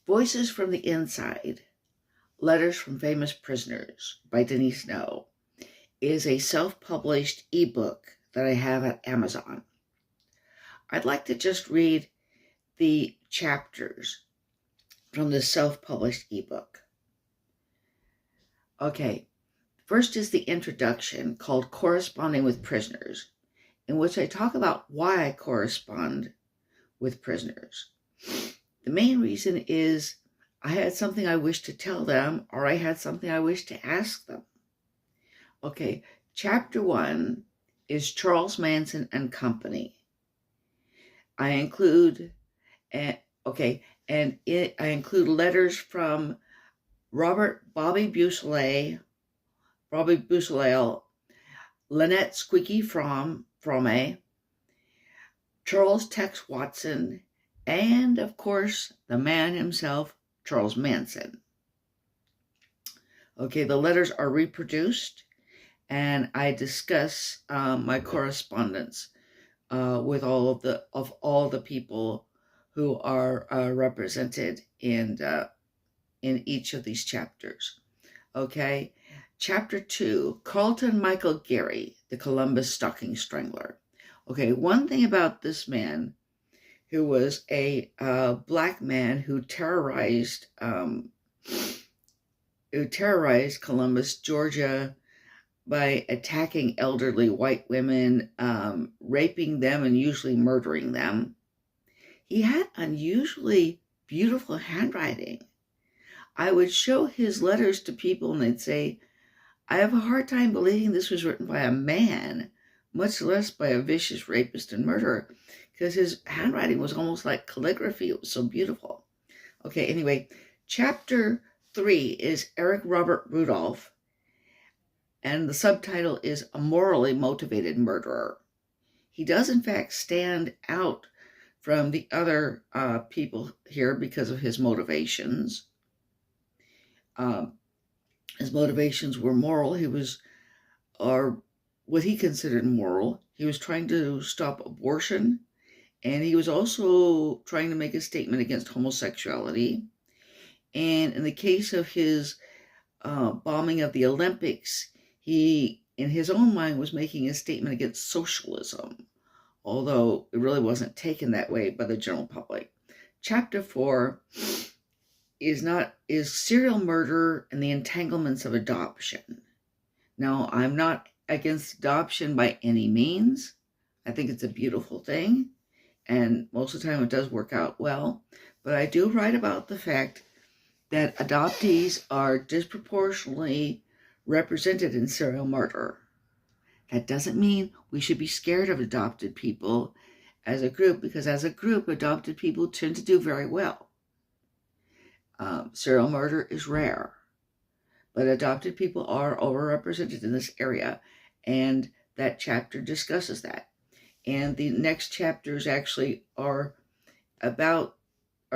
Voices from the Inside, Letters from Famous Prisoners by Denise No is a self-published ebook that I have at Amazon. I'd like to just read the chapters from this self-published ebook. Okay, first is the introduction called Corresponding with Prisoners, in which I talk about why I correspond with prisoners. The main reason is I had something I wish to tell them, or I had something I wish to ask them. Okay, chapter 1 is Charles Manson and Company. I include, I include letters from Bobby Busolale, Lynette Squeaky Frome, Charles Tex Watson, and of course, the man himself, Charles Manson. Okay, the letters are reproduced, and I discuss my correspondence with all the people who are represented in each of these chapters. Okay, chapter 2, Carlton Michael Gary, the Columbus Stocking Strangler. Okay, one thing about this man, who was a black man who terrorized Columbus, Georgia, by attacking elderly white women, raping them, and usually murdering them. He had unusually beautiful handwriting. I would show his letters to people and they'd say, I have a hard time believing this was written by a man, much less by a vicious rapist and murderer, because his handwriting was almost like calligraphy. It was so beautiful. Okay, anyway, chapter 3 is Eric Robert Rudolph, and the subtitle is A Morally Motivated Murderer. He does, in fact, stand out from the other people here because of his motivations. His motivations were moral. Or what he considered moral. He was trying to stop abortion, and he was also trying to make a statement against homosexuality. And in the case of his bombing of the Olympics, he, in his own mind, was making a statement against socialism, although it really wasn't taken that way by the general public. Chapter 4 is serial murder and the entanglements of adoption. Now, I'm not against adoption by any means. I think it's a beautiful thing, and most of the time it does work out well. But I do write about the fact that adoptees are disproportionately represented in serial murder. That doesn't mean we should be scared of adopted people as a group, because as a group, adopted people tend to do very well. Serial murder is rare, but adopted people are overrepresented in this area, and that chapter discusses that. And the next chapters actually are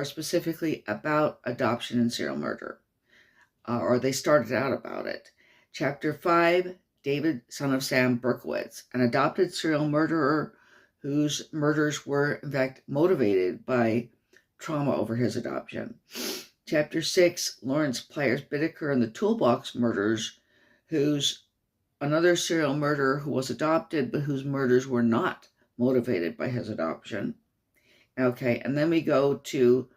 specifically about adoption and serial murder, or they started out about it. Chapter 5, David, son of Sam Berkowitz, an adopted serial murderer whose murders were, in fact, motivated by trauma over his adoption. Chapter 6, Lawrence Pliers Bittaker and the Toolbox Murders, who's another serial murderer who was adopted, but whose murders were not motivated by his adoption. Okay, and then we go to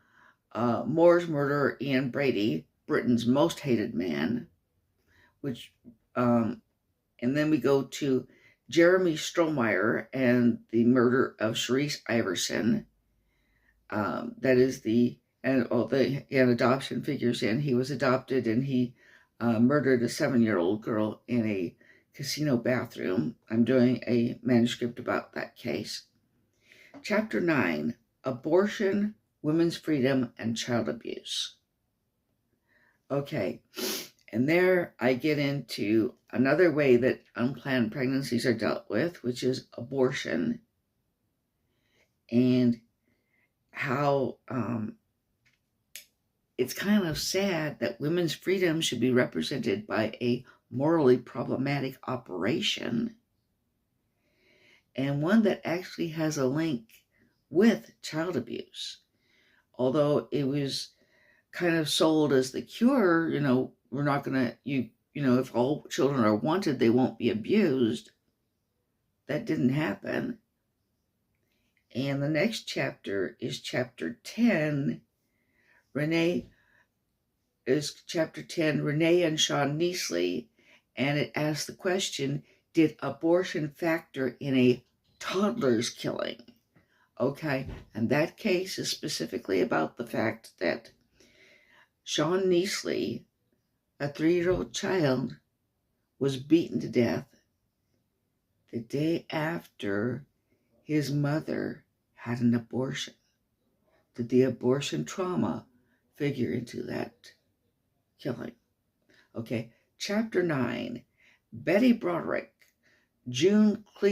Moore's murderer, Ian Brady, Britain's most hated man, and then we go to Jeremy Strohmeyer and the murder of Sharice Iverson. And adoption figures in. He was adopted, and he murdered a 7-year-old girl in a casino bathroom. I'm doing a manuscript about that case. Chapter 9, Abortion, Women's Freedom, and Child Abuse. Okay, and there I get into another way that unplanned pregnancies are dealt with, which is abortion, and how it's kind of sad that women's freedom should be represented by a morally problematic operation, and one that actually has a link with child abuse. Although it was kind of sold as the cure, we're not going to, if all children are wanted, they won't be abused. That didn't happen. And the next chapter is chapter 10. Renee and Sean Neasley, and it asks the question, did abortion factor in a toddler's killing? Okay, and that case is specifically about the fact that Sean Neasley, a 3-year-old child, was beaten to death the day after his mother had an abortion. Did the abortion trauma figure into that killing? Okay, chapter 9, Betty Broderick, June Cleveland.